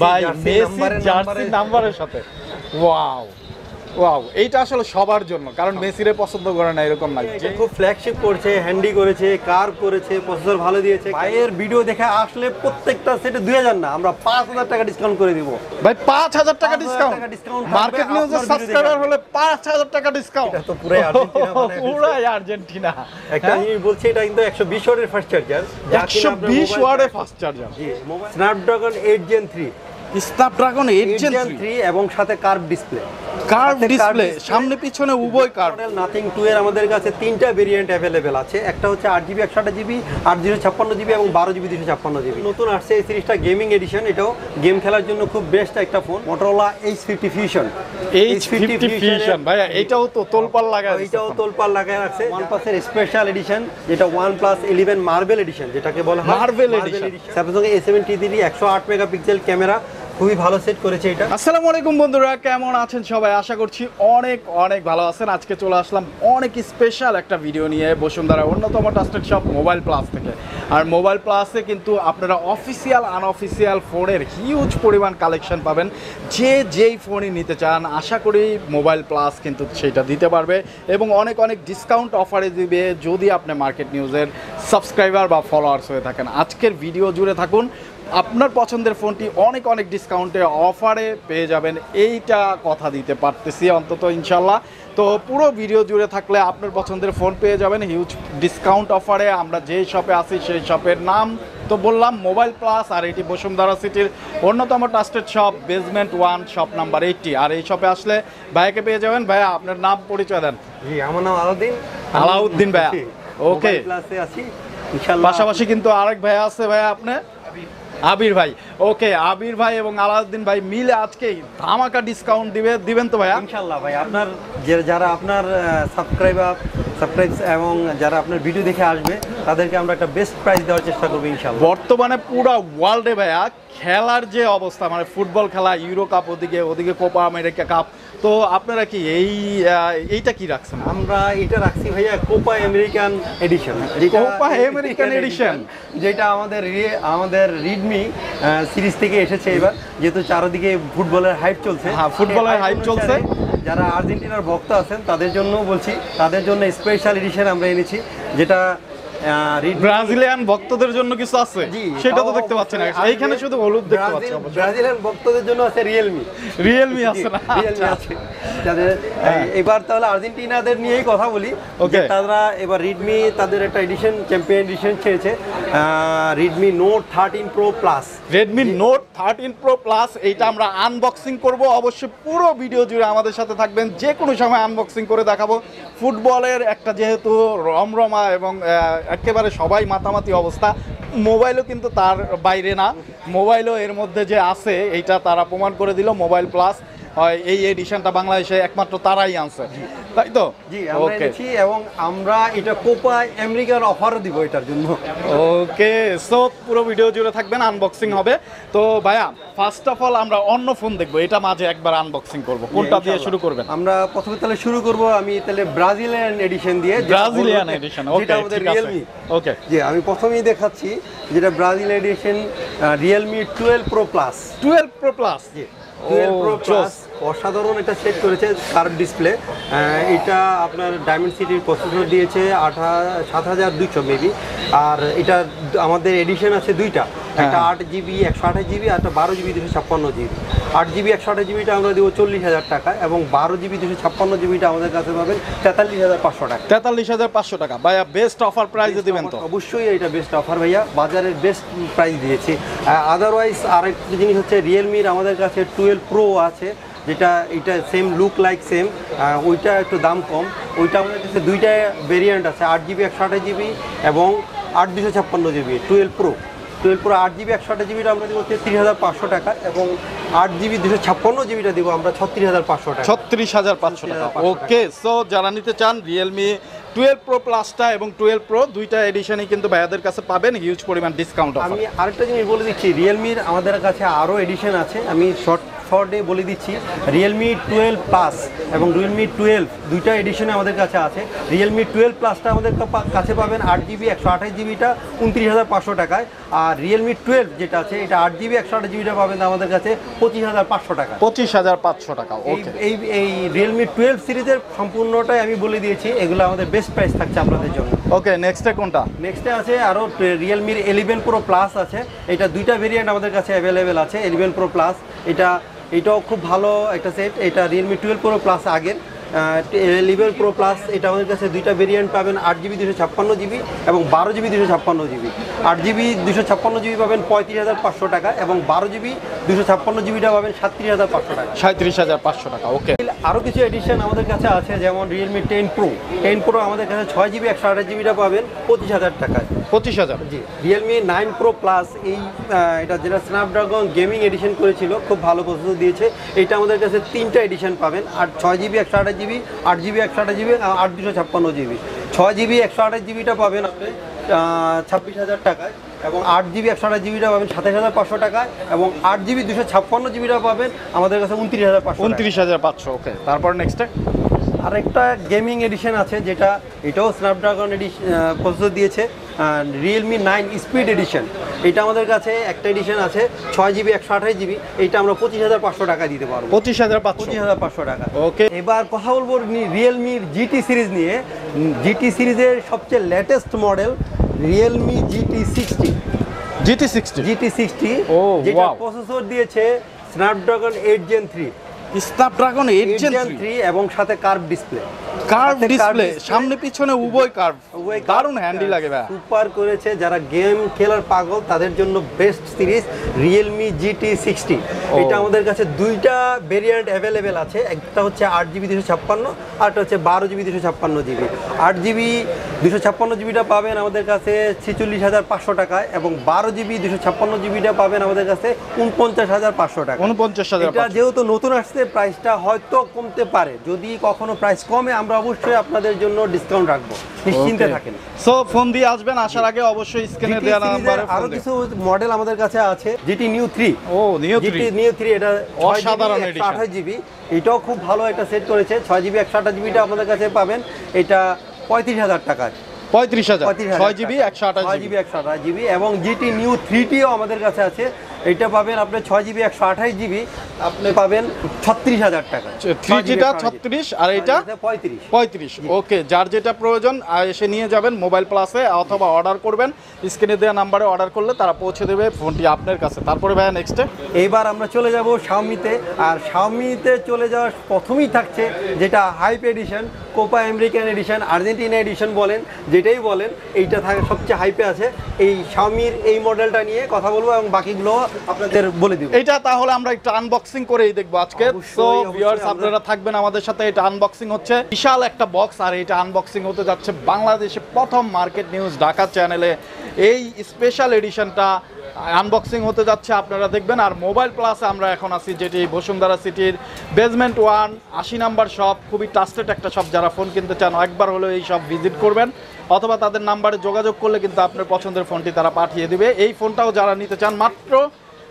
ভাই মেসির জার্সি নাম্বারের সাথে ওয়াও ওয়াও এইটা আসলে সবার জন্য, কারণ মেসিরে পছন্দ করে না এরকম লাগছে। খুব ফ্ল্যাগশিপ করছে, হ্যান্ডি করেছে, কার করেছে, প্রসেসর ভালো দিয়েছে। ভাইয়ের ভিডিও দেখে আসলে প্রত্যেকটা সেটে 2000 না, আমরা 5000 টাকা ডিসকাউন্ট করে দিব। ভাই 5000 টাকা ডিসকাউন্ট, মার্কেট নিউজের সাবস্ক্রাইবার হলে 5000 টাকা ডিসকাউন্ট। এটা তো পুরো আর্জেন্টিনা, পুরাই আর্জেন্টিনা। একটা জিনিস বলছি, এটা কিন্তু 120 ওয়াটের ফাস্ট চার্জার, 120 ওয়াটের ফাস্ট চার্জার। জি, স্ন্যাপড্রাগন 8 Gen 3, স্ন্যাপড্রাগন 8 Gen 3 এবং সাথে কার্ভ ডিসপ্লে। কার্ভ ডিসপ্লে, সামনে পিছনে উভয় কার্ভ। নাথিং 2 এর আমাদের কাছে 3টা ভেরিয়েন্ট अवेलेबल আছে। একটা হচ্ছে 8GB 128GB, 8GB এবং 12GB 256GB। নতুন আসছে এই সিরিজটা গেমিং এডিশন, এটাও গেম খেলার জন্য খুব বেস্ট একটা phone. Motorola H50 Fusion। H50 Fusion ভাইয়া, এটাও তো তোলপাড় লাগায়, এটাও তোলপাড় লাগায় রাখছে। OnePlus এর স্পেশাল এডিশন, যেটা OnePlus 11 মার্বেল এডিশন, যেটাকে বলা হয় marble edition. Samsung A73 108 megapixel camera, খুবই ভালো সেট করেছে এটা। আসসালামু আলাইকুম বন্ধুরা, কেমন আছেন সবাই? আশা করছি অনেক অনেক ভালো আছেন। আজকে চলে আসলাম অনেক স্পেশাল একটা ভিডিও নিয়ে বসুন্ধরার অন্যতম ট্রাস্টেড শপ মোবাইল প্লাস থেকে। আর মোবাইল প্লাসে কিন্তু আপনারা অফিসিয়াল আনঅফিসিয়াল ফোনের হিউজ পরিমাণ কালেকশন পাবেন। যেই ফোনই নিতে চান আশা করি মোবাইল প্লাস কিন্তু সেটা দিতে পারবে, এবং অনেক অনেক ডিসকাউন্ট অফারে দিবে যদি আপনি মার্কেট নিউজের সাবস্ক্রাইবার বা ফলোয়ার্স হয়ে থাকেন। আজকের ভিডিও জুড়ে থাকুন, আপনার পছন্দের ফোনটি অনেক অনেক ডিসকাউন্টে অফারে পেয়ে যাবেন, এইটা কথা দিতে পারতেছি অন্তত ইনশাল্লাহ। তো পুরো ভিডিও জুড়ে থাকলে আপনার পছন্দের ফোন পেয়ে যাবেন হিউজ ডিসকাউন্ট অফারে। আমরা যেই শপে আছি সেই শপের নাম তো বললাম মোবাইল প্লাস, আর এটি বসুন্ধরা সিটির অন্যতম trusted shop, basement 1, shop number 80। আর এই শপে আসলে ভাইয়াকে পেয়ে যাবেন। ভাইয়া আপনার নাম পরিচয় দেন। জি, আমার নাম আলাউদ্দিন ভাইয়া। ওকে, প্লাসে আছি ইনশাআল্লাহ। পাশাপাশি কিন্তু আরেক ভাইয়া আছে, ভাইয়া আপনি আবির ভাই। ওকে, আবির ভাই এবং আলাউদ্দিন ভাই মিলে আজকে ধামাকা ডিসকাউন্ট দিবেন তো ভাইয়া? ইনশাআল্লাহ ভাই, আপনার যারা আপনার সাবস্ক্রাইব এবং যারা আপনার ভিডিও দেখে আসবে তাদেরকে আমরা একটা বেস্ট প্রাইস দেওয়ার চেষ্টা করবো ইনশাআল্লাহ। বর্তমানে পুরো ওয়ার্ল্ডে ভাইয়া খেলার যে অবস্থা, মানে ফুটবল খেলা, ইউরো কাপ, ওদিকে কোপা আমেরিকা কাপ, তো আপনারা কি এইটা কি রাখছেন? আমরা এটা রাখছি ভাইয়া Copa American edition. Copa American edition, যেটা আমাদের রিডমি সিরিজ থেকে এসেছে এবার, যেহেতু চারদিকে ফুটবলের হাইপ চলছে। হ্যাঁ, ফুটবলের হাইপ চলছে। যারা আর্জেন্টিনার ভক্ত আছেন তাদের জন্য বলছি, তাদের জন্য স্পেশাল এডিশন আমরা এনেছি, যেটা ব্রাজিলিয়ান ভক্তদের জন্য কিছু আছে, সেটা তো দেখতে পাচ্ছি না এইখানে, শুধু হলুদ দেখতে পাচ্ছি। ব্রাজিলিয়ান ভক্তদের জন্য আছে রিয়েলমি আছে না? রিয়েলমি আছে যাদের। এবার তাহলে আর্জেন্টিনাদের নিয়েই কথা বলি। তারা এবার রিডমি তাদের একটা এডিশন, চ্যাম্পিয়ন এডিশন ছেড়েছে, Redmi note 13 pro plus. Redmi note 13 pro plus, এইটা আমরা আনবক্সিং করব। অবশ্যই পুরো ভিডিও জুড়ে আমাদের সাথে থাকবেন, যে কোনো সময় আনবক্সিং করে দেখাবো। ফুটবলের একটা যেহেতু রমরমা এবং একেবারে সবাই মাতামাতি অবস্থা, মোবাইলও কিন্তু তার বাইরে না, মোবাইলও এর মধ্যে যে আছে এইটা তারা প্রমাণ করে দিল। মোবাইল প্লাস এই এডিশনটা বাংলাদেশে একমাত্র তারাই আনছে, তাই তো? জি, আমরা এনেছি, এবং আমরা এটা কোপা আমেরিকার অফারও দিব এটার জন্য। ওকে, সো পুরো ভিডিও জুড়ে থাকবেন, আনবক্সিং হবে। তো ভাইয়া ফার্স্ট অফ অল আমরা অন্য ফোন দেখবো, এটা মাঝে একবার আনবক্সিং করব। কোনটা দিয়ে শুরু করবেন? আমরা প্রথমে তাহলে শুরু করব আমি তাহলে ব্রাজিলিয়ান এডিশন দিয়ে। ব্রাজিলিয়ান এডিশন, ওকে, আমাদের রিয়েলমি। ওকে, জি, আমি প্রথমেই দেখাচ্ছি যেটা Brazilian edition, Realme 12 pro plus. 12 pro plus, জি, 12 প্রো প্লাস অসাধারণ একটা সেট করেছে, কার্ভ ডিসপ্লে। এটা আপনার ডায়মন্ড সিটির প্রসেসর দিয়েছে 7200 মেবি। আর এটা আমাদের এডিশন আছে দুইটা, একটা 8GB 128GB আর একটা 12GB 256GB। 8GB 128GBটা আমরা দেবো 40,000 টাকা, এবং 12GB 256GBটা আমাদের কাছে পাবেন 43,500 টাকা। 43,500 টাকা ভাইয়া, বেস্ট অফার প্রাইসে দিবেন তো? অবশ্যই এটা বেস্ট অফার ভাইয়া, বাজারের বেস্ট প্রাইস দিয়েছি। আদারওয়াইজ আরেকটা জিনিস হচ্ছে রিয়েলমির আমাদের কাছে 12 প্রো আছে, যেটা এটা সেম লুক লাইক সেম, ওইটা একটু দাম কম। ওইটা আমাদের কাছে দুইটা ভেরিয়েন্ট আছে, 8GB 128GB এবং 8/256GB। 12 প্রো 8GB 128GBটা আমরা দেবো 33,500 টাকা, এবং 8GB 256GBটা দেবো আমরা 36,500 টাকা। 36,500 টাকা। ওকে, সো যারা নিতে চান রিয়েলমি 12 প্রো প্লাসটা এবং 12 প্রো দুইটা এডিশনই কিন্তু ভাইয়াদের কাছে পাবেন হিউজ পরিমাণ ডিসকাউন্ট। আমি আরেকটা জিনিস বলে দিচ্ছি, রিয়েলমির আমাদের কাছে আরও এডিশন আছে, আমি শর্ট শর্টে বলে দিচ্ছি, রিয়েলমি 12 প্লাস এবং রিয়েলমি 12 দুইটা এডিশনে আমাদের কাছে আছে। রিয়েলমি 12 প্লাসটা আমাদের কাছে পাবেন 8GB 128GBটা 29,500 টাকায়, আর রিয়েলমি 12 যেটা আছে এটা 8GB 128GBটা পাবেন আমাদের কাছে 25,500 টাকা। 25,500 টাকা। ওকে, এই রিয়েলমি 12 সিরিজের সম্পূর্ণটাই আমি বলে দিয়েছি, এগুলো আমাদের বেস্ট প্রাইস থাকছে আপনাদের জন্য। ওকে, নেক্সটে কোনটা? নেক্সটে আছে আরও রিয়েলমির 11 প্রো প্লাস আছে। এটা দুইটা ভেরিয়েন্ট আমাদের কাছে অ্যাভেলেবেল আছে। 11 প্রো প্লাস এটাও খুব ভালো একটা সেট। এটা রিয়েলমি 12 প্রো প্লাস আগের 11 প্রো প্লাস। এটা আমাদের কাছে দুইটা ভেরিয়েন্ট পাবেন, 8GB 256GB এবং 12GB 256GB। 8GB 256GB পাবেন 35,500 টাকা এবং 12GB 256GBটা পাবেন 37,500 টাকা। 37,500 টাকা। ওকে, আরও কিছু এডিশন আমাদের কাছে আছে, যেমন রিয়েলমি 10 প্রো আমাদের কাছে 6GB 128GBটা পাবেন 25,000 টাকায়। 25,000। জি, রিয়েলমি 9 প্রো প্লাস এটা যেটা স্ন্যাপড্রাগন গেমিং এডিশন করেছিল, খুব ভালো প্রসেসর দিয়েছে। এটা আমাদের কাছে তিনটা এডিশন পাবেন, 6GB 128GB, 8GB 128GB, 8/256GB। 6GB 128GBটা পাবেন আপনি 26,000 টাকায় এবং 8GB 128GBটা পাবেন 27,500 টাকায় এবং 8GB 256GBটা পাবেন আমাদের কাছে 29,500। 29,500। ওকে, তারপর নেক্সটে আরেকটা গেমিং এডিশন আছে, যেটা এটাও স্ন্যাপড্রাগন প্রসেসর দিয়েছে, রিয়েলমি 9 স্পিড এডিশন। এটা আমাদের কাছে একটা এডিশন আছে 6GB 128GB। এইটা আমরা 25,500 টাকা দিতে পারবো। 25,500 টাকা। ওকে, এবার কথা বলবো রিয়েলমির জিটি সিরিজ নিয়ে। জিটি সিরিজের সবচেয়ে লেটেস্ট মডেল রিয়েলমি GT60 যেটা প্রসেসর দিয়েছে স্ন্যাপড্রাগন 8 Gen 3, স্ন্যাপড্রাগন 8 Gen 3 এবং সাথে কার্ভ ডিসপ্লে। সামনে পিছনে উভয় কার্ভ, দারুণ হ্যান্ডি লাগে ভাই। সুপার করেছে, যারা গেম খেলার পাগল তাদের জন্য বেস্ট সিরিজ রিয়েলমি GT60। এটা আমাদের কাছে দুইটা ভেরিয়েন্ট অ্যাভেলেবেল আছে, একটা হচ্ছে 8GB 256 আর একটা হচ্ছে 12GB 256GB। 8GB 256GBটা পাবেন আমাদের কাছে 46,500 টাকায় এবং 12GB 256GBটা পাবেন আমাদের কাছে 49,500 টাকা। 49,500। এটা যেহেতু নতুন আসছে, প্রাইসটা হয়তো কমতে পারে। যদি কখনো প্রাইস কমে আমরা অবশ্যই আপনাদের জন্য ডিসকাউন্ট রাখবো, নিশ্চিন্তে থাকেন। সো ফোন দিয়ে আসবেন, আসার আগে অবশ্যই স্ক্রিনে দেওয়া নাম্বারে আরো কিছু মডেল আমাদের কাছে আছে। GT Neo 3, Neo 3 এটা অসাধারণ এডিশন, 128GB। এটাও খুব ভালো একটা সেট করেছে। 6GB 128GBটা আমাদের কাছে পাবেন এটা 35,000 টাকায়। 35,000 6GB 128GB এবং GT Neo 3টিও আমাদের কাছে আছে। এটা পাবেন আপনি 6GB 128GB, আপনি পাবেন 36,000 টাকা। 3Gটা 36 আর এটা 35। ওকে, যার যেটা প্রয়োজন এসে নিয়ে যাবেন মোবাইল প্লাসে অথবা অর্ডার করবেন, স্ক্রিনে দেওয়া নাম্বারে অর্ডার করলে তারা পৌঁছে দেবে ফোনটি আপনার কাছে। তারপরে ভাইয়া নেক্সটে এইবার আমরা চলে যাব শাওমিতে। আর শাওমিতে চলে যাওয়ার প্রথমেই থাকছে যেটা hype edition, Copa American edition, Argentina edition বলেন, যেটাই বলেন, এইটা থাকে সবচেয়ে হাইপে আছে। এই শাওমির এই মডেলটা নিয়ে কথা বলবো এবং বাকিগুলো আপনাদের বলে দিব। এটা তাহলে আমরা একটু আনবক্সিং করেই দেখবো আজকে। সো ভিউয়ার্স, আপনারা থাকবেন আমাদের সাথে। এটা আনবক্সিং হচ্ছে, বিশাল একটা বক্স, আর এটা আনবক্সিং হতে যাচ্ছে বাংলাদেশে প্রথম মার্কেট নিউজ ঢাকা চ্যানেলে। এই স্পেশাল এডিশনটা আনবক্সিং হতে যাচ্ছে, আপনারা দেখবেন। আর মোবাইল প্লাসে আমরা এখন আছি, যেটি বসুন্ধরা সিটির বেসমেন্ট 1 80 নাম্বার শপ। খুবই ট্রাস্টেড একটা শপ। যারা ফোন কিনতে চান একবার হলেও এই শপ ভিজিট করবেন, অথবা তাদের নাম্বারে যোগাযোগ করলে কিন্তু আপনার পছন্দের ফোনটি তারা পাঠিয়ে দিবে। এই ফোনটাও যারা নিতে চান মাত্র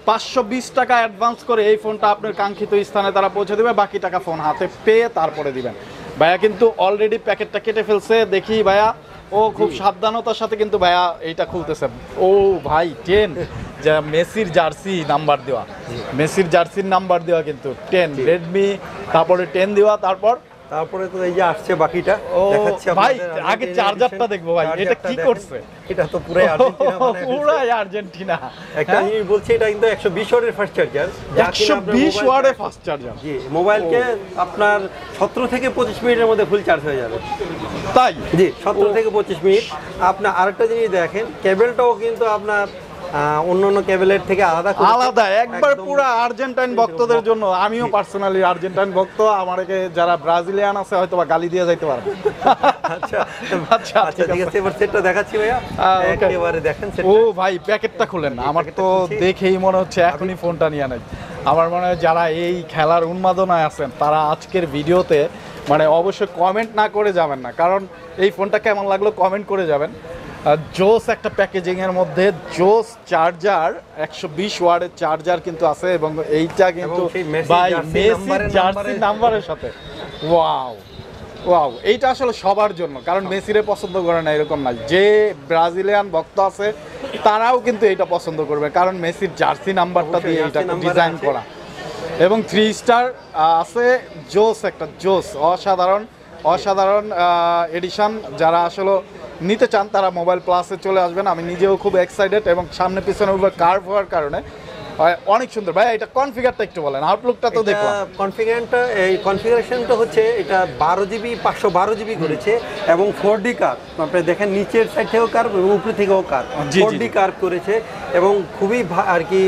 520 টাকা অ্যাডভান্স করে এই ফোনটা আপনার কাঙ্ক্ষিত স্থানে তারা পৌঁছে দেবে। বাকি টাকা ফোন হাতে পেয়ে তারপরে দিবেন। ভাইয়া কিন্তু অলরেডি প্যাকেটটা কেটে ফেলছে, দেখি ভাইয়া। ও খুব সাবধানতার সাথে কিন্তু ভাইয়া এইটা খুলতেছে। ও ভাই 10, যা মেসির জার্সি নাম্বার দেওয়া, মেসির জার্সির নাম্বার দেওয়া কিন্তু 10, রেডমি, তারপরে 10 দেওয়া, তারপরে তো এই যে আসছে বাকিটা দেখাচ্ছি ভাই। আগে চার্জারটা দেখবো ভাই, এটা কি করছে? এটা তো পুরাই আর্জেন্টিনা, পুরাই আর্জেন্টিনা। একটা জিনিস বলছি, এটা কিন্তু 120 ওয়াটের ফাস্ট চার্জার। 120 ওয়াটের ফাস্ট চার্জার। জি, মোবাইলকে আপনার 17 থেকে 25 মিনিটের মধ্যে ফুল চার্জ হয়ে যাবে। তাই? জি, 17 থেকে 25 মিনিট। আপনার আরেকটা জিনিস দেখেন, কেবলটাও কিন্তু আপনার অন্যান্য কেবলের থেকে আলাদা, একবার পুরো আর্জেন্টাইন ভক্তদের জন্য। আমিও পার্সোনালি আর্জেন্টাইন ভক্ত, আমাকে যারা ব্রাজিলিয়ান আছে হয়তো বা গালি দিয়ে যাইতে পারবে। আচ্ছা আচ্ছা ঠিক আছে, এবার সেটটা দেখাচ্ছি ভাইয়া, একেবারে দেখেন সেটটা। ও ভাই, প্যাকেটটা খুলেন, আমার তো দেখেই মনে হচ্ছে এখনই ফোনটা নিয়ে নেই। আমার মনে হয় যারা এই খেলার উন্মাদনায় আছেন তারা আজকের ভিডিওতে মানে অবশ্যই কমেন্ট না করে যাবেন না, কারণ এই ফোনটা কেমন লাগলো কমেন্ট করে যাবেন। জোস একটা প্যাকেজিং এর মধ্যে জোস চার্জার 120 ওয়াটের চার্জার কিন্তু আছে এবং এইটা কিন্তু এবং সেই মেসি ভাই জার্সি মেসি নাম্বারের জার্সি নাম্বারের সাথে ওয়াও ওয়াও, এইটা আসলে সবার জন্য, কারণ মেসিরে পছন্দ করে না এরকম না, যে ব্রাজিলিয়ান ভক্ত আছে তারাও কিন্তু এটা পছন্দ করবে, কারণ মেসির জার্সি নাম্বারটা দিয়ে এটা ডিজাইন করা। এবং 3 স্টার আছে, জোস একটা জোস অসাধারণ অসাধারণ এডিশন। যারা আসলে নিতে চান তারা মোবাইল প্লাসে চলে আসবেন। আমি নিজেও খুব এক্সাইটেড এবং সামনে পিছনে কার্ভ হওয়ার কারণে অনেক সুন্দর। ভাই এটা কনফিগারটা একটু বলেন, আউটলুকটা তো দেখলাম। কনফিগারেশনটা হচ্ছে এটা 12 জিবি 512 জিবি করেছে এবং 4D কার্ভ, আপনি দেখেন নিচের সাইড থেকেও কার্ভ এবং উপরে থেকেও কার্ভ, 4D কার্ভ করেছে এবং খুবই আর কি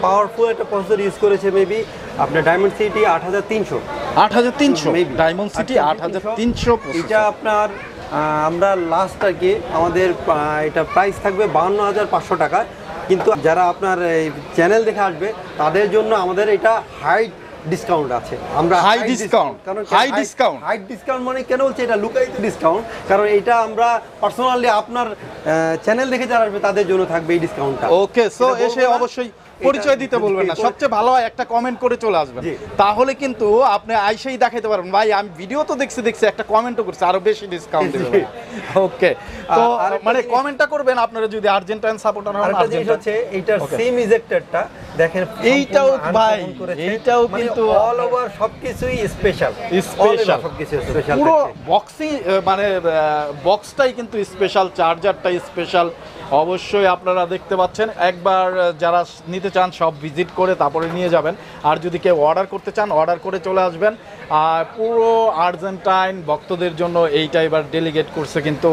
পাওয়ারফুল একটা প্রসেসর ইউজ করেছে। মেবি আপনার ডায়মন্ড সিটি 8300 ডায়মন্ড সিটি 8300। এটা আপনার আমরা লাস্ট আর কি আমাদের এটা প্রাইস থাকবে 52,500 টাকা, কিন্তু যারা আপনার এই চ্যানেল দেখে আসবে তাদের জন্য আমাদের এটা হাই ডিসকাউন্ট আছে। আমরা হাই ডিসকাউন্ট, কারণ হাই ডিসকাউন্ট মানে কেন বলছি, এটা লুকায়িত ডিসকাউন্ট, কারণ এটা আমরা পার্সোনালি আপনার চ্যানেল দেখে যারা আসবে তাদের জন্য থাকবে এই ডিসকাউন্টটা। ওকে, সো এসে অবশ্যই পরিচয় দিতে বলবেন না, সবচেয়ে ভালো হয় একটা কমেন্ট করে চলে আসবেন, তাহলে কিন্তু আপনি আইসেই দেখাতে পারবেন ভাই আমি ভিডিও তো দেখছি একটা কমেন্টও করছে, আরো বেশি ডিসকাউন্ট দিবেন। ওকে, তো মানে কমেন্টটা করবেন আপনারা যদি আর্জেন্টাইন সাপোর্টার হন। আরেকটা জিনিস হচ্ছে এইটার সিম ইজেক্টরটা দেখেন, এইটাও ভাই এইটাও কিন্তু অল ওভার সবকিছুই স্পেশাল, সবকিছু স্পেশাল, পুরো বক্সই মানে বক্সটাই কিন্তু স্পেশাল, চার্জারটাই স্পেশাল। অবশ্যই আপনারা দেখতে পাচ্ছেন, একবার যারা নিতে চান সব ভিজিট করে তারপরে নিয়ে যাবেন, আর যদি কেউ অর্ডার করতে চান অর্ডার করে চলে আসবেন। আর পুরো আর্জেন্টাইন ভক্তদের জন্য এইটা এবার ডেলিগেট করছে কিন্তু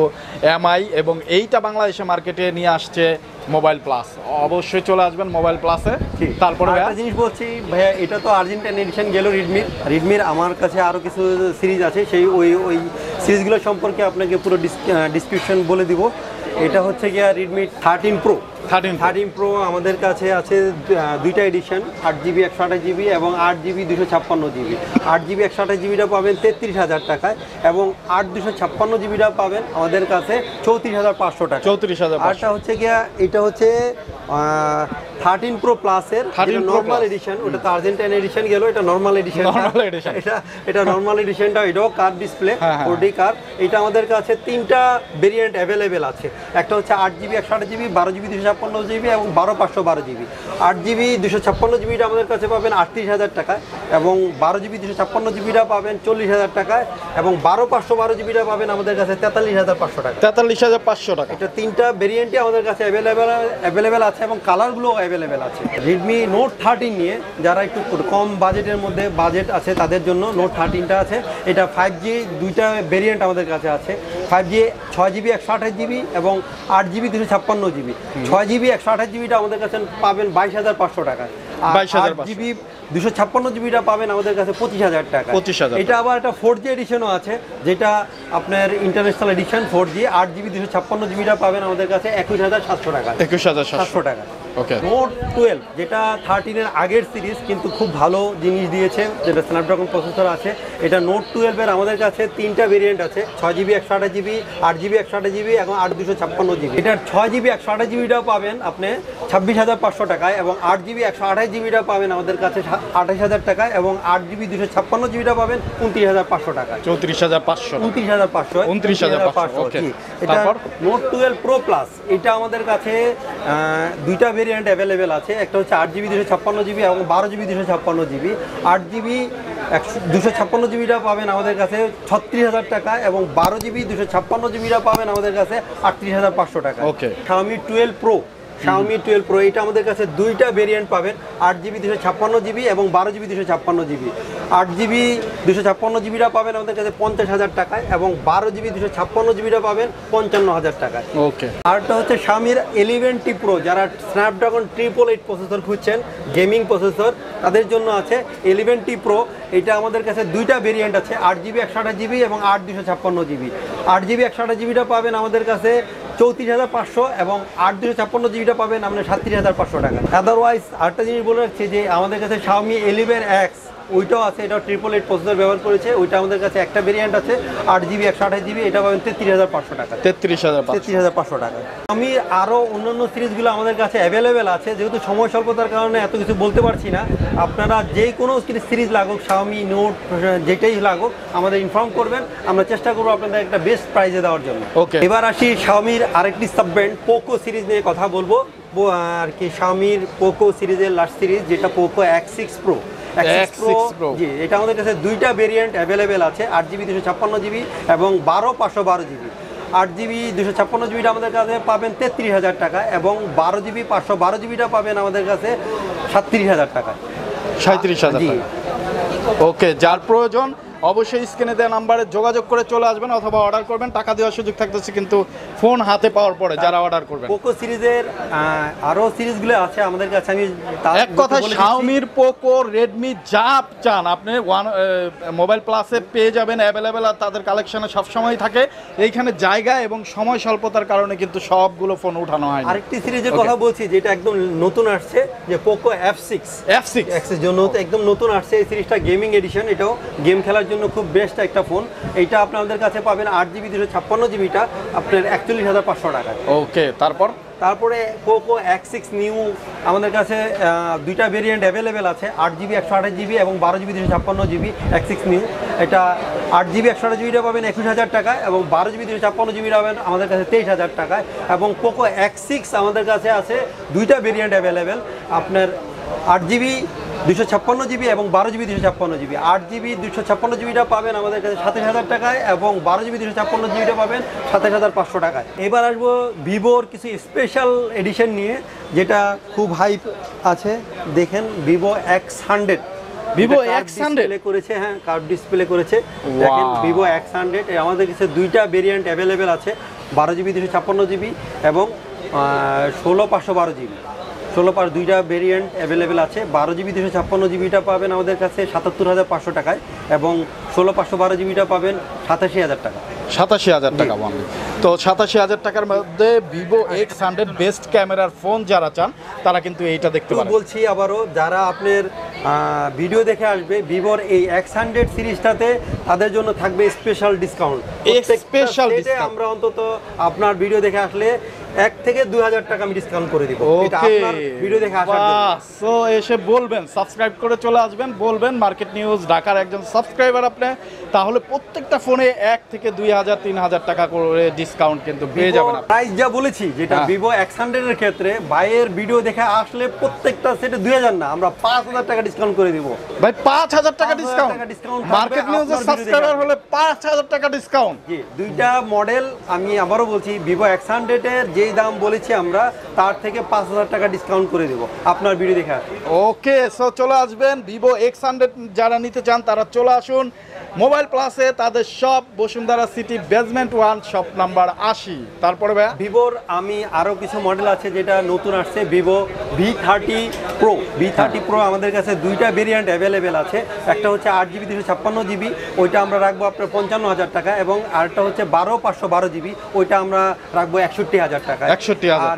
এমআই, এবং এইটা বাংলাদেশে মার্কেটে নিয়ে আসছে মোবাইল প্লাস। অবশ্যই চলে আসবেন মোবাইল প্লাসে। তারপরে একটা জিনিস বলছি ভাইয়া, এটা তো আর্জেন্টাইন এডিশন গেল রিডমির আমার কাছে আরও কিছু সিরিজ আছে, সেই ওই সিরিজগুলো সম্পর্কে আপনাকে পুরো ডিসক্রিপশন বলে দিব। এটা হচ্ছে গিয়া রেডমি 13 প্রো। 13 প্রো আমাদের কাছে আছে দুইটা এডিশন, 8GB 128GB এবং 8GB 256GB। 8GB 128GBটা পাবেন 33,000 টাকায় এবং 8/256GBটা পাবেন আমাদের কাছে 34,500 টাকা। 34,500। আরটা হচ্ছে গিয়া এটা হচ্ছে 13 প্রো প্লাসের নরমাল এডিশন, ওটা তো আর্জেন্টাইন এডিশন গেল, এটা নরমাল এডিশন। এটা নরমাল এডিশনটা, এটাও কার্ভ ডিসপ্লে 4D কার্ভ। এটা আমাদের কাছে 3টা ভেরিয়েন্ট অ্যাভেলেবেল আছে, একটা হচ্ছে 8GB 128GB, 12GB 256GB এবং 12/512GB। 8GB 256GBটা আমাদের কাছে পাবেন 38,000 টাকায় এবং 12GB 256GBটা পাবেন 40,000 টাকায় এবং 12/512GBটা পাবেন আমাদের কাছে 43,500 টাকা। 43,500 টাকা। এটা 3টা ভেরিয়েন্টই আমাদের কাছে অ্যাভেলেবেল আছে এবং কালারগুলো অ্যাভেলেবেল আছে। রেডমি নোট 13 নিয়ে যারা একটু কম বাজেটের মধ্যে বাজেট আছে তাদের জন্য নোট 13টা আছে। এটা 5G দুইটা ভেরিয়েন্ট আমাদের কাছে আছে, 5G 6GB 128GB এবং 8GB 256GB। 6GB 128GBটা আমাদের কাছে পাবেন 22,500 টাকায়, আর 8GB 256GBটা পাবেন আমাদের কাছে 25,000 টাকা। এটা আবার একটা 4G এডিশনও আছে, যেটা আপনার ইন্টারন্যাশনাল এডিশন 4G। 8GB 256GBটা পাবেন আমাদের কাছে 21,700 টাকা। 21,700 টাকা। ওকে, নোট 12 যেটা 13 এর আগের সিরিজ, কিন্তু খুব ভালো জিনিস দিয়েছে, যেটা স্ন্যাপড্রাগন প্রসেসর আছে। এটা নোট 12 এর আমাদের কাছে 3টা ভেরিয়েন্ট আছে, 6GB 128GB, 8GB 128GB এবং 8/256GB। এটার 6GB 128GBটা পাবেন আপনি 26,500 টাকায় এবং 8GB 128GBটা পাবেন আমাদের কাছে 28,000 টাকায় এবং 8GB 256GBটা পাবেন 29,500 টাকায়। 29,500। এটা নোট 12 প্রো প্লাস, এটা আমাদের কাছে দুইটা ভেরিয়েন্ট অ্যাভেলেবেল আছে, একটা হচ্ছে 8GB 256GB এবং 12GB 256GB। 8GB 256GBটা পাবেন আমাদের কাছে 36,000 টাকা এবং 12GB 256GBটা পাবেন আমাদের কাছে 38,500 টাকা। Xiaomi 12 Pro, Xiaomi 12 Pro এটা আমাদের কাছে দুইটা ভেরিয়েন্ট পাবেন, 8GB 256GB এবং 12GB 256GB। 8GB 256GBটা পাবেন আমাদের কাছে 50,000 টাকায় এবং 12GB 256GBটা পাবেন 55,000 টাকায়। ওকে, আরটা হচ্ছে Xiaomi 11T Pro, যারা স্ন্যাপড্রাগন 888 প্রসেসর খুঁজছেন, গেমিং প্রসেসর, তাদের জন্য আছে 11T Pro। এটা আমাদের কাছে দুইটা ভেরিয়েন্ট আছে, 8GB 128GB এবং 8/256GB। 8GB 128GBটা পাবেন আমাদের কাছে 34,500 এবং 8/256GBটা পাবেন আপনার 37,500 টাকা। আদারওয়াইজ আরেকটা জিনিস বলে রাখছি যে আমাদের কাছে Xiaomi 11X ওইটাও আছে, এটা 888 প্রসেসর ব্যবহার করেছে। ওইটা আমাদের কাছে একটা ভেরিয়েন্ট আছে 8GB 128GB, এটা পাবেন 33,500 টাকা। 33,500 টাকা। আমি আরও অন্যান্য সিরিজগুলো আমাদের কাছে অ্যাভেলেবেল আছে, যেহেতু সময় স্বল্পতার কারণে এত কিছু বলতে পারছি না। আপনারা যে কোনো সিরিজ লাগুক, Xiaomi নোট যেটাই লাগুক আমাদের ইনফর্ম করবেন, আমরা চেষ্টা করবো আপনাদের একটা বেস্ট প্রাইজে দেওয়ার জন্য। ওকে, এবার আসি Xiaomiর আরেকটি সাব ব্র্যান্ড পোকো সিরিজ নিয়ে কথা বলবো আর কি। Xiaomiর পোকো সিরিজের লাস্ট সিরিজ যেটা পোকো X6 Pro। জি, এটা আমাদের কাছে দুইটা ভেরিয়েন্ট অ্যাভেলেবেল আছে, 8GB 256GB এবং 12/512GB। 8GB 256GBটা আমাদের কাছে পাবেন 33,000 টাকা এবং 12GB 512GBটা পাবেন আমাদের কাছে 37,000 টাকা। 37,000 টাকা। ওকে, যার প্রয়োজন অবশ্যই স্ক্রিনে দেওয়া নাম্বারে যোগাযোগ করে চলে আসবেন অথবা অর্ডার করবেন। টাকা দেওয়ার সুযোগ থাকতেছে কিন্তু ফোন হাতে পাওয়ার পরে যারা অর্ডার করবেন। পোকো সিরিজের আরও সিরিজগুলো আছে আমাদের কাছে। আমি এক কথা Xiaomiর পোকো রেডমি যা চান আপনি মোবাইল প্লাসে পেয়ে যাবেন অ্যাভেলেবেল, আর তাদের কালেকশনে সবসময় থাকে। এইখানে জায়গা এবং সময় স্বল্পতার কারণে কিন্তু সবগুলো ফোন উঠানো হয়। আরেকটি সিরিজের কথা বলছি যেটা একদম নতুন আসছে, যে পোকো F6 এর জন্য একদম নতুন আসছে। এই সিরিজটা গেমিং এডিশন, এটাও গেম খেলার জন্য খুব বেস্ট একটা ফোন। এইটা আপনাদের কাছে পাবেন 8GB 256GBটা আপনার 41,500 টাকা। ওকে, তারপরে পোকো X6 নিউ আমাদের কাছে দুইটা ভেরিয়েন্ট অ্যাভেলেবেল আছে, 8GB 128GB এবং 12GB 256GB। X6 নিউ এটা 8GB 128GBটা পাবেন 21,000 টাকা এবং 12GB 256GBটা পাবেন আমাদের কাছে 23,000 টাকায়। এবং পোকো X6 আমাদের কাছে আছে দুইটা ভেরিয়েন্ট অ্যাভেলেবেল, আপনার 8GB 256GB এবং 12GB 256GB। 8GB 256GBটা পাবেন আমাদের কাছে 27,000 টাকায় এবং 12GB 256GBটা পাবেন 27,500 টাকায়। এবার আসবো ভিভোর কিছু স্পেশাল এডিশন নিয়ে, যেটা খুব হাইপ আছে। দেখেন ভিভো X100 করেছে, হ্যাঁ কার্ভ ডিসপ্লে করেছে। দেখেন ভিভো X100 আমাদের কাছে দুইটা ভেরিয়েন্ট অ্যাভেলেবেল আছে, 12GB 256GB এবং 16/512GB। 16 দুইটা ভেরিয়েন্ট অ্যাভেলেবেল আছে। 12GB 256GBটা পাবেন আমাদের কাছে 77,500 টাকায় এবং 16/512GBটা পাবেন 87,000 টাকা। 87,000 টাকা বলবে তো 87,000 টাকার মধ্যে ভিভো X100 বেস্ট ক্যামেরার ফোন যারা চান তারা কিন্তু এইটা দেখতে পারেন। বলছি আবারও, যারা আপনার ভিডিও দেখে আসবে ভিভোর এই X100 সিরিজটাতে তাদের জন্য থাকবে স্পেশাল ডিসকাউন্ট। আমরা অন্তত আপনার ভিডিও দেখে আসলে 1 থেকে 2,000 টাকা আমি ডিসকাউন্ট করে দিব। এটা আপনার ভিডিও দেখে আসার জন্য। সো এসে বলবেন, সাবস্ক্রাইব করে চলে আসবেন, বলবেন মার্কেট নিউজ ঢাকার একজন সাবস্ক্রাইবার আপনি, তাহলে প্রত্যেকটা ফোনে 1 থেকে 2,000 3,000 টাকা করে ডিসকাউন্ট কিন্তু পেয়ে যাবেন। প্রাইস যা বলেছি, যেটা ভিভো X100 এর ক্ষেত্রে ভাইয়ের ভিডিও দেখে আসলে প্রত্যেকটা সেটে 2,000 না, আমরা 5,000 টাকা ডিসকাউন্ট করে দিব। ভাই 5,000 টাকা ডিসকাউন্ট, মার্কেট নিউজের সাবস্ক্রাইবার হলে 5,000 টাকা ডিসকাউন্ট। জি, দুইটা মডেল আমি আবারও বলছি, ভিভো X100 এর যেই দাম বলেছি আমরা তার থেকে 5,000 টাকা ডিসকাউন্ট করে দেব আপনার ভিডিও দেখে। ওকে, সো চলে আসবেন ভিভো X100 যারা নিতে চান তারা চলে আসুন মোবাইল প্লাসে, তাদের shop Bashundhara city basement 1 shop number 80। তারপরে ভাইয়া ভিভোর আমি আরও কিছু মডেল আছে যেটা নতুন আসছে, Vivo V30 Pro। V30 Pro আমাদের কাছে দুইটা ভেরিয়েন্ট অ্যাভেলেবেল আছে, একটা হচ্ছে 8GB 256GB, ওইটা আমরা রাখবো আপনার 55,000 টাকা এবং আরেকটা হচ্ছে 12/512GB, ওইটা আমরা রাখবো 61,000 টাকা। 61,000। আর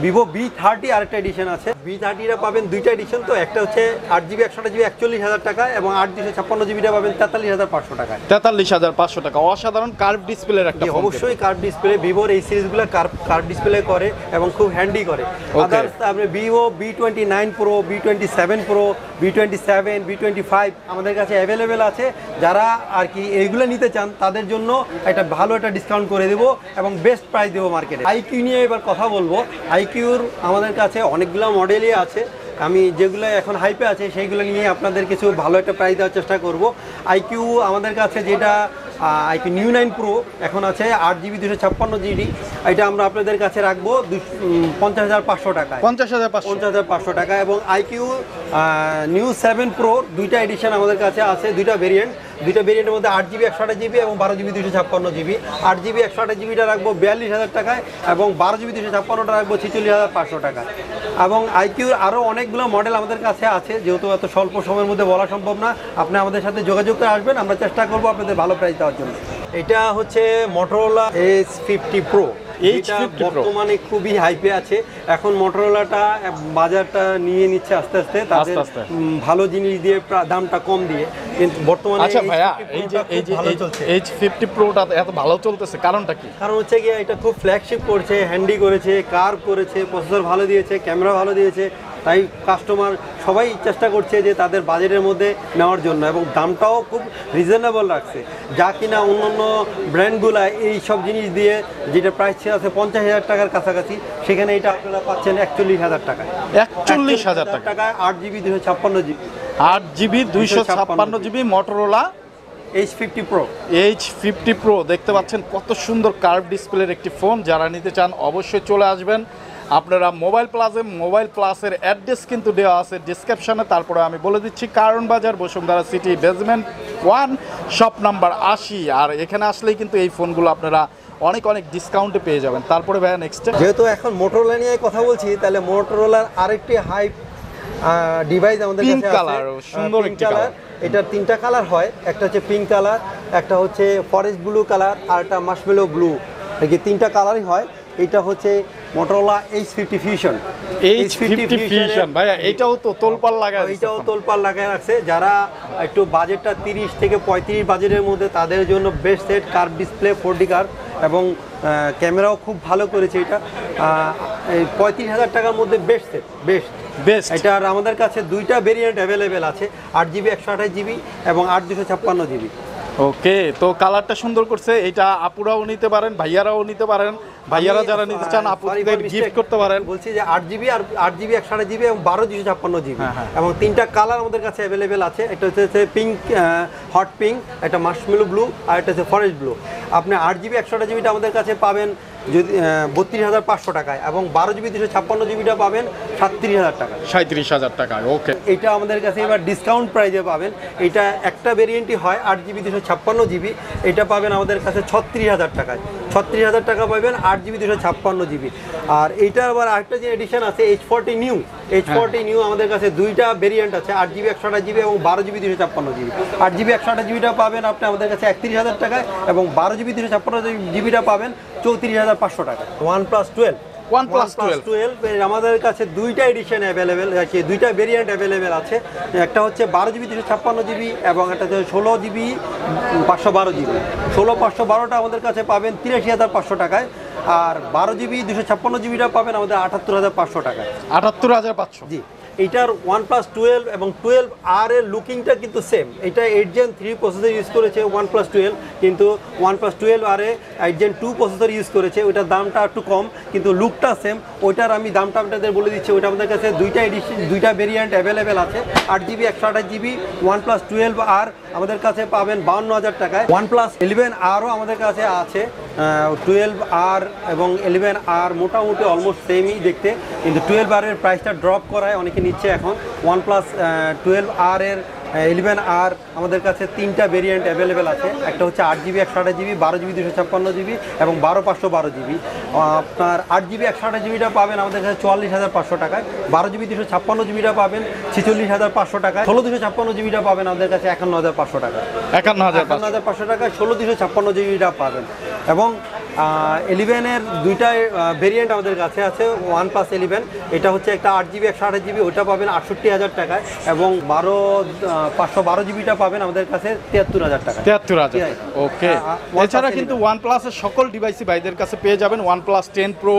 ভিভো V30 আরেকটা এডিশন আছে, V30টা পাবেন দুইটা এডিশন, তো একটা হচ্ছে 8GB 128GB 41,000 টাকা এবং 8/256GBটা পাবেন 43,500 টাকা। 43,500 টাকা। অসাধারণ কার্ভ ডিসপ্লের একটা ফোন। অবশ্যই কার্ভ ডিসপ্লে, ভিভোর এই সিরিজগুলো কার্ভ ডিসপ্লে করে এবং খুব হ্যান্ডি করে। আদার্স আপনি Vivo V29 Pro, V27 Pro, V27, V25 আমাদের কাছে অ্যাভেলেবেল আছে। যারা আর কি এইগুলো নিতে চান তাদের জন্য একটা ভালো একটা ডিসকাউন্ট করে দেবো এবং বেস্ট প্রাইস দেবো মার্কেটে। আইকিউ নিয়ে এবার কথা বলবো। আইকিউর আমাদের কাছে অনেকগুলো মডেলই আছে, আমি যেগুলো এখন হাইপে আছে সেইগুলো নিয়ে আপনাদের কিছু ভালো একটা প্রাইস দেওয়ার চেষ্টা করব। আইকিউ আমাদের কাছে যেটা আইকিউ নিউ 9 Pro এখন আছে 8GB 256GB, এটা আমরা আপনাদের কাছে রাখবো 50,500 টাকায়। 50,500 টাকা। এবং আইকিউ নিউ 7 Pro দুইটা এডিশন আমাদের কাছে আছে, দুইটা ভেরিয়েন্ট। দুইটা ভেরিয়েন্টের মধ্যে 8GB 128GB এবং 12GB 256GB। 8GB 128GBটা রাখবো 42,000 টাকায় এবং 12GB 256টা রাখবো 46,500 টাকায়। এবং আইকিউর আরও অনেকগুলো মডেল আমাদের কাছে আছে, যেহেতু এত স্বল্প সময়ের মধ্যে বলা সম্ভব না, আপনি আমাদের সাথে যোগাযোগ করে আসবেন, আমরা চেষ্টা করবো আপনাদের ভালো প্রাইস দেওয়ার জন্য। এটা হচ্ছে মোটরোলা S50 Pro। এটা বর্তমানে খুবই হাইপে আছে। এখন মোটরোলাটা বাজারটা নিয়ে নিচ্ছে আস্তে আস্তে, তাদের ভালো জিনিস দিয়ে দামটা কম দিয়ে, কিন্তু বর্তমানে আচ্ছা ভাইয়া, H50 Proটা এত ভালো চলতেছে কারণটা কি? কারণ হচ্ছে গিয়ে এটা খুব ফ্ল্যাগশিপ করছে, হ্যান্ডি করেছে, কার করেছে, প্রসেসর ভালো দিয়েছে, ক্যামেরা ভালো দিয়েছে, তাই কাস্টমার সবাই চেষ্টা করছে যে তাদের বাজেটের মধ্যে নেওয়ার জন্য, এবং দামটাও খুব রিজনেবল রাখছে। যা কিনা অন্যান্য ব্র্যান্ডগুলা এই সব জিনিস দিয়ে যেটা প্রাইস আছে 50,000 টাকার কাছাকাছি, সেখানে এটা আপনারা পাচ্ছেন 41,000 টাকায়। 41,000 টাকায় 8GB 256GB 8GB 256GB Motorola H50 Pro। H50 Pro দেখতে পাচ্ছেন কত সুন্দর কার্ভ ডিসপ্লের একটি ফোন। যারা নিতে চান অবশ্যই চলে আসবেন আপনারা মোবাইল প্লাসের অ্যাড্রেস কিন্তু দেওয়া আছে ডিসক্রিপশনে। তারপরে আমি বলে দিচ্ছি, কারণ বাজার, Bashundhara city, basement 1, shop number 80। আর এখানে আসলেই কিন্তু এই ফোনগুলো আপনারা অনেক ডিসকাউন্টে পেয়ে যাবেন। তারপরে ভাইয়া নেক্সট, যেহেতু এখন মোটরোলা নিয়ে কথা বলছি, তাহলে মোটরোলার আরেকটি হাই ডিভাইস আমাদের কাছে আছে, কালার, সুন্দর একটি কালার। এটার 3টা কালার হয়, একটা হচ্ছে পিঙ্ক কালার, একটা হচ্ছে ফরেস্ট ব্লু কালার, আর একটা মার্শমেলো ব্লু। এই 3টা কালারই হয়। এটা হচ্ছে মোটরোলা H50 Fusion। ভাইয়া এটাও তো তোলপাড় লাগায়, এটাও তোলপাড় লাগায় রাখছে। যারা একটু বাজেটটা 30 থেকে 35 বাজেটের মধ্যে, তাদের জন্য best set, curve display, 4D curve, এবং ক্যামেরাও খুব ভালো করেছে। এটা 35,000 টাকার মধ্যে বেস্ট সেট, বেস্ট। এটার আমাদের কাছে 2টা ভেরিয়েন্ট অ্যাভেলেবেল আছে, 8GB 128GB এবং 8/256GB। ওকে, তো কালারটা সুন্দর করছে। এটা আপুরাও নিতে পারেন, ভাইয়ারাও নিতে পারেন। ভাইয়ারা যারা নিতে চান আপুদের গিফট করতে পারেন। বলছি যে 8GB আর 8GB 128GB এবং 12/256GB, এবং 3টা কালার আমাদের কাছে অ্যাভেলেবেল আছে। একটা হচ্ছে পিঙ্ক, হট পিঙ্ক, একটা মার্শমেলো ব্লু, আর একটা হচ্ছে ফরেস্ট ব্লু। আপনি 8GB 128GBটা আমাদের কাছে পাবেন যদি 32,500 টাকায়, এবং 12GB 256GBটা পাবেন 37,000 টাকা। 37,000 টাকায়। ওকে, এটা আমাদের কাছে এবার ডিসকাউন্ট প্রাইজে পাবেন। এটা একটা ভেরিয়েন্টই হয় 8GB 256GB, এটা পাবেন আমাদের কাছে 36,000 টাকায়। 36,000 টাকা পাবেন 8GB 256GB। আর এইটা আবার আরেকটা যে এডিশন আছে H40 নিউ, H40 নিউ আমাদের কাছে 2টা ভেরিয়েন্ট আছে, 8GB 128GB এবং 12GB 256GB। 8GB 128GBটা পাবেন আপনি আমাদের কাছে 31,000 টাকায়, এবং 12GB 256GBটা পাবেন 34,500 টাকা। OnePlus 12 আমাদের কাছে 2টা এডিশন অ্যাভেলেবেল আছে, 2টা ভেরিয়েন্ট অ্যাভেলেবেল আছে। একটা হচ্ছে 12GB 256GB এবং একটা হচ্ছে 16GB 512GB। 16/512টা আমাদের কাছে পাবেন 83,500 টাকায়, আর 12GB 256GBটা পাবেন আমাদের 78,500 টাকায়। 78,500। জি, এইটার OnePlus 12 এবং 12R এর লুকিংটা কিন্তু সেম। এটা 8 Gen 3 প্রসেসর ইউজ করেছে OnePlus 12, কিন্তু OnePlus 12R এ 8 Gen 2 প্রসেসর ইউজ করেছে। ওইটার দামটা একটু কম, কিন্তু লুকটা সেম। ওইটার আমি দামটা আপনাদের বলে দিচ্ছি। ওইটা আমাদের কাছে 2টা এডিশন, 2টা ভেরিয়েন্ট অ্যাভেলেবেল আছে। 8GB 128GB OnePlus 12R আমাদের কাছে পাবেন 52,000 টাকায়। OnePlus 11Rও আমাদের কাছে আছে। 12R এবং 11R মোটামুটি অলমোস্ট সেমই দেখতে, কিন্তু 12R এর প্রাইসটা ড্রপ করায় অনেকে নিচ্ছে এখন। OnePlus 12R এর 11R আমাদের কাছে 3টা ভেরিয়েন্ট অ্যাভেলেবেল আছে। একটা হচ্ছে 8GB 128GB, 12GB 256GB এবং 12/512GB। আপনার 8GB 128GBটা পাবেন আমাদের কাছে 44,500 টাকায়, 12GB 256GBটা পাবেন 46,500 টাকায়, 16/256GBটা পাবেন আমাদের কাছে 51,500 টাকায়। 51,500 টাকায় 16/256GBটা পাবেন। এবং 11-এর 2টা ভেরিয়েন্ট আমাদের কাছে আছে। OnePlus 11, এটা হচ্ছে একটা 8GB 128GB, ওইটা পাবেন 68,000 টাকায়, এবং 512GBটা পাবেন আমাদের কাছে 73,000 টাকা। 73,000। ওকে, এছাড়া কিন্তু OnePlus-এর সকল ডিভাইসই ভাইদের কাছে পেয়ে যাবেন। OnePlus 10 Pro,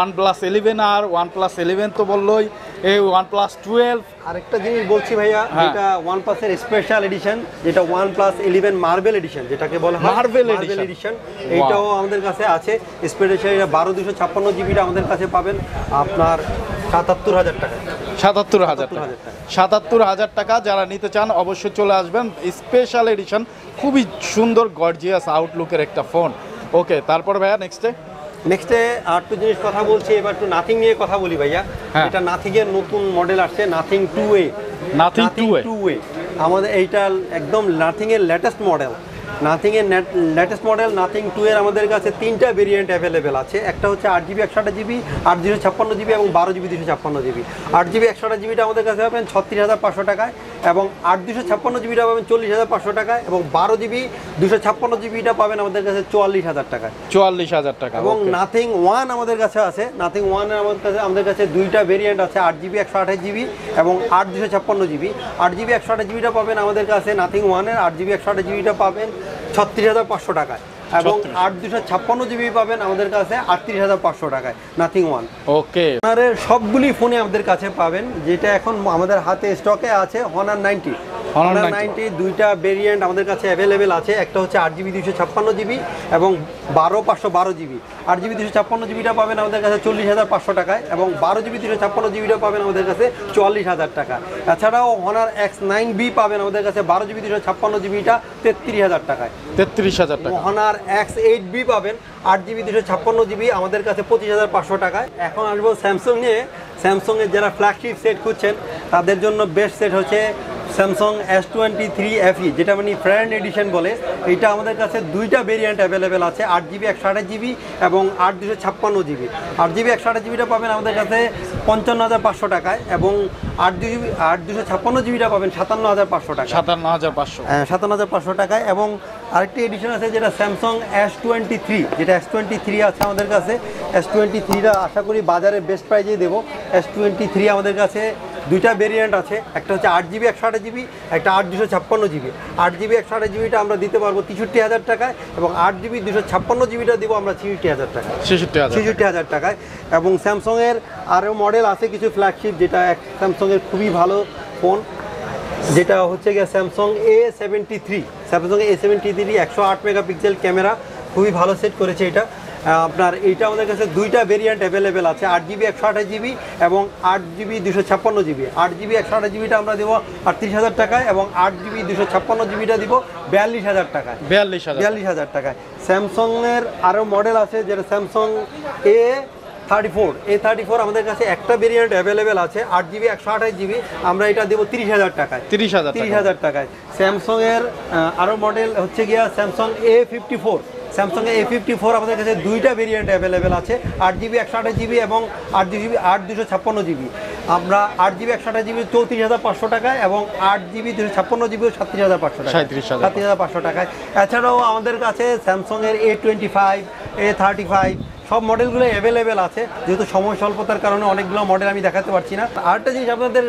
OnePlus 11R, OnePlus 11 তো বললোই, এই OnePlus 12। আরেকটা জিনিস বলছি ভাইয়া, যেটা OnePlus-এর স্পেশাল এডিশন, যেটা OnePlus 11 মার্বেল এডিশন, যেটাকে বলা হয় মার্বেল এডিশন, এইটাও আমাদের কাছে আছে। স্পেশাল 12/256GBটা আমাদের কাছে পাবেন আপনার 77,000 টাকা। 77,000 টাকা। যারা নিতে চান অবশ্যই চলে আসবেন। স্পেশাল এডিশন, খুবই সুন্দর গর্জিয়াস আউটলুকের একটা ফোন। ওকে, তারপর ভাইয়া নেক্সটে আরেকটু জিনিস কথা বলছি। এবার একটু নাথিং নিয়ে কথা বলি ভাইয়া। এটা নাথিং এর নতুন মডেল আসছে, নাথিং 2A। নাথিং 2A আমাদের এইটা একদম নাথিং এর লেটেস্ট মডেল। নাথিং এর লেটেস্ট মডেল নাথিং 2 এর আমাদের কাছে 3টা ভেরিয়েন্ট অ্যাভেলেবেল আছে। একটা হচ্ছে 8GB 128GB, 8/256GB এবং 12GB 256GB। 8GB 128GBটা আমাদের কাছে পাবেন 36,500 টাকায় এবং 8/256GBটা পাবেন 40,500 টাকায় এবং 12GB 256GBটা পাবেন আমাদের কাছে 44,000 টাকায়। 44,000 টাকা। এবং নাথিং 1 আমাদের কাছে আছে। নাথিং 1 এর আমাদের কাছে 2টা ভেরিয়েন্ট আছে, 8GB 128GB এবং 8/256GB। 8GB 128GBটা পাবেন আমাদের কাছে নাথিং 1 এর, 8GB 128GBটা পাবেন 36,500 টাকায় এবং 8/256GB পাবেন আমাদের কাছে 38,500 টাকায় নাথিং 1। ওকে, আপনার সবগুলি ফোনে আমাদের কাছে পাবেন। যেটা এখন আমাদের হাতে স্টকে আছে Honor 90। Honor 90 2টা ভেরিয়েন্ট আমাদের কাছে অ্যাভেলেবেল আছে। একটা হচ্ছে 8GB 256GB এবং 12/512GB। 8GB 256GBটা পাবেন আমাদের কাছে 40,500 টাকায় এবং 12GB 256GBটা পাবেন আমাদের কাছে 44,000 টাকা। এছাড়াও Honor X9B পাবেন আমাদের কাছে 12GB 256GBটা 33,000 টাকায়। 33,000 টাকা। Honor X8B পাবেন 8GB 256GB আমাদের কাছে 25,500 টাকায়। এখন আসবো স্যামসাং নিয়ে। স্যামসাংয়ের যারা ফ্ল্যাগশিপ সেট খুঁজছেন তাদের জন্য বেস্ট সেট হচ্ছে স্যামসাং S23 FE, যেটা মানে ফ্রেন্ড এডিশন বলে। এইটা আমাদের কাছে 2টা ভেরিয়েন্ট অ্যাভেলেবেল আছে, 8GB 128GB এবং 8/256GB। 8GB 128GBটা পাবেন আমাদের কাছে 55,500 টাকায় এবং 8/256GBটা পাবেন 57,500 টাকা। 57,500। হ্যাঁ, 57,500 টাকায়। এবং আরেকটি এডিশন আছে যেটা স্যামসাং S23, যেটা S23 আছে আমাদের কাছে। S23টা আশা করি বাজারে বেস্ট প্রাইজেই দেবো। S23 আমাদের কাছে 2টা ভেরিয়েন্ট আছে, একটা হচ্ছে 8GB 128GB, একটা 8/256GB। 8GB 128GBটা আমরা দিতে পারবো 63,000 টাকায় এবং 8GB 256GBটা দিব আমরা 66,000 টাকায়। 66,000 টাকায়। এবং স্যামসাংয়ের আরও মডেল আছে কিছু ফ্ল্যাগশিপ, যেটা স্যামসাংয়ের খুবই ভালো ফোন, যেটা হচ্ছে গিয়ে Samsung A73। Samsung A73 108 megapixel camera, খুবই ভালো সেট করেছে এটা। আপনার এইটা আমাদের কাছে 2টা ভেরিয়েন্ট অ্যাভেলেবেল আছে, 8GB 128GB এবং 8GB 256GB। 8GB 128GBটা আমরা দেবো 38,000 টাকায় এবং 8GB 256GBটা দিব 42,000 টাকায়। 42,000 টাকায়। স্যামসাংয়ের আরও মডেল আছে, যেটা স্যামসাং A34 আমাদের কাছে একটা ভেরিয়েন্ট অ্যাভেলেবেল আছে, 8GB 128GB। আমরা এটা দেবো 30,000 টাকায়। 30,000 টাকায়। স্যামসাংয়ের আরও মডেল হচ্ছে গিয়া স্যামসাং A54। স্যামসাং A54 আমাদের কাছে 2টা ভেরিয়েন্ট অ্যাভেলেবেল আছে, 8GB 128GB এবং 8/256GB। আমরা 8GB 128GB 34,500 টাকায় এবং 8GB 256GB 37,500 টাকা। 37,500 টাকায়। এছাড়াও আমাদের কাছে স্যামসাংয়ের A25, A35 সব মডেলগুলো অ্যাভেলেবেল আছে। যেহেতু সময় স্বল্পতার কারণে অনেকগুলো মডেল আমি দেখাতে পারছি না। আরেকটা জিনিস আপনাদের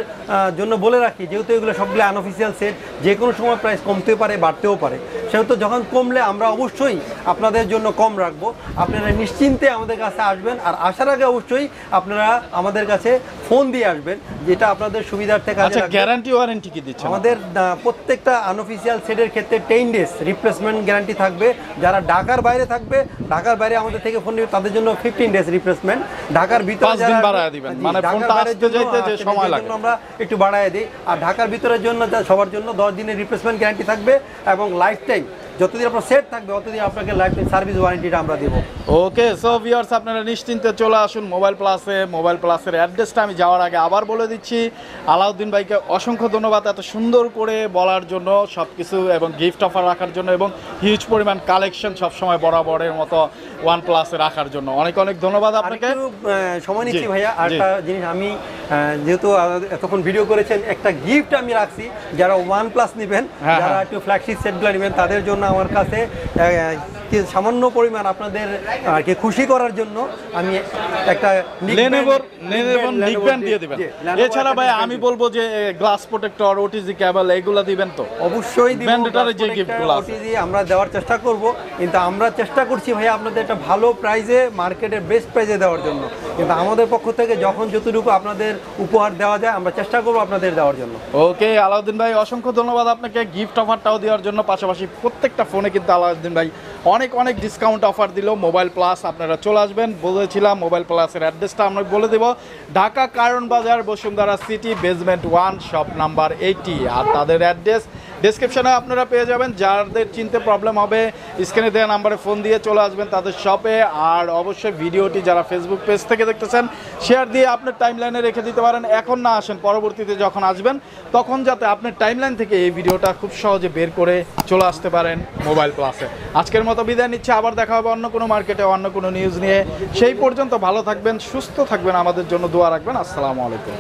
জন্য বলে রাখি, যেহেতু এগুলো সবগুলো আনঅফিসিয়াল সেট, যে কোনো সময় প্রাইস কমতে পারে, বাড়তেও পারে। সেহেতু যখন কমলে আমরা অবশ্যই আপনাদের জন্য কম রাখবো। আপনারা নিশ্চিন্তে আমাদের কাছে আসবেন, আর আসার আগে অবশ্যই আপনারা আমাদের কাছে ফোন দিয়ে আসবেন, যেটা আপনাদের সুবিধার্থে কাজে লাগবে। গ্যারান্টি ওয়ারেন্টি কি দিচ্ছেন? আমাদের প্রত্যেকটা আনঅফিসিয়াল সেটের ক্ষেত্রে 10 ডেজ রিপ্লেসমেন্ট গ্যারান্টি থাকবে। যারা ঢাকার বাইরে থাকবে, ঢাকার বাইরে আমাদের থেকে ফোন নেবে, তাদের জন্য 15 ডেজ রিপ্লেসমেন্ট। ঢাকার ভিতরে 5 দিন বাড়ায় দিবেন, মানে ফোনটা আসতে যাইতে যে সময় লাগে আমরা একটু বাড়ায় দিই। আর ঢাকার ভিতরের জন্য সবার জন্য 10 দিনের রিপ্লেসমেন্ট গ্যারান্টি থাকবে এবং লাইফ টাইম যতদিন আপনার সেট থাকবে ততদিন আপনাকে লাইফ টাইম সার্ভিস ওয়ারেন্টিটা আমরা দেবো। ওকে, সো ভিউয়ার্স, আপনারা নিশ্চিন্তে চলে আসুন মোবাইল প্লাসে। মোবাইল প্লাসের অ্যাড্রেসটা আমি যাওয়ার আগে আবার বলে দিচ্ছি। আলাউদ্দিন ভাইকে অসংখ্য ধন্যবাদ এত সুন্দর করে বলার জন্য, সব কিছু এবং গিফট অফার রাখার জন্য এবং হিউজ পরিমাণ কালেকশন সবসময় বরাবরের মতো ওয়ান প্লাসে রাখার জন্য অনেক অনেক ধন্যবাদ আপনাকে। সময় নিচ্ছি ভাইয়া। আরেকটা জিনিস আমি, যেহেতু এতক্ষণ ভিডিও করেছেন, একটা গিফট আমি রাখছি যারা ওয়ান প্লাস নেবেন, যারা একটু ফ্ল্যাগশিপ সেটগুলো নেবেন, তাদের জন্য আমার কাছে সামান্য পরিমাণ আপনাদের আর কি খুশি করার জন্য আমি একটা Lenovo নিকব্যান্ড দিয়ে দিবেন। এছাড়া ভাই আমি বলবো যে গ্লাস প্রোটেক্টর, ওটিজি কেবল এগুলো দিবেন তো? অবশ্যই দিব। ম্যান্ডেটরি যে গিফটগুলো আছে ওটিজি আমরা দেওয়ার চেষ্টা করব, কিন্তু আমরা চেষ্টা করছি ভাই আপনাদের একটা ভালো প্রাইজে, মার্কেটের বেস্ট প্রাইজে দেওয়ার জন্য। কিন্তু আমাদের পক্ষ থেকে যখন যতটুকু আপনাদের উপহার দেওয়া যায় আমরা চেষ্টা করব আপনাদের দেওয়ার জন্য। ওকে আলাউদ্দিন ভাই, অসংখ্য ধন্যবাদ আপনাকে গিফট অফারটাও দেওয়ার জন্য। পাশাপাশি প্রত্যেকটা ফোনে কিন্তু আলাউদ্দিন ভাই অনেক অনেক ডিসকাউন্ট অফার দিল। মোবাইল প্লাস আপনারা চলে আসবেন, বলেছিলাম মোবাইল প্লাসের অ্যাড্রেসটা আমরা বলে দেব। ঢাকা কারণ বাজার, Bashundhara city, basement 1, shop number 80। আর তাদের অ্যাড্রেস ডেসক্রিপশনে আপনারা পেয়ে যাবেন। যাদের চিনতে প্রবলেম হবে স্ক্রিনে দেওয়া নাম্বারে ফোন দিয়ে চলে আসবেন তাদের শপে। আর অবশ্যই ভিডিওটি যারা ফেসবুক পেজ থেকে দেখতেছেন শেয়ার দিয়ে আপনার টাইমলাইনে রেখে দিতে পারেন। এখন না আসেন, পরবর্তীতে যখন আসবেন তখন যাতে আপনার টাইমলাইন থেকে এই ভিডিওটা খুব সহজে বের করে চলে আসতে পারেন মোবাইল প্লাসে। আজকের মতো বিদায় নিচ্ছে, আবার দেখা হবে অন্য কোনো মার্কেটে অন্য কোনো নিউজ নিয়ে। সেই পর্যন্ত ভালো থাকবেন, সুস্থ থাকবেন, আমাদের জন্য দোয়া রাখবেন। আসসালামু আলাইকুম।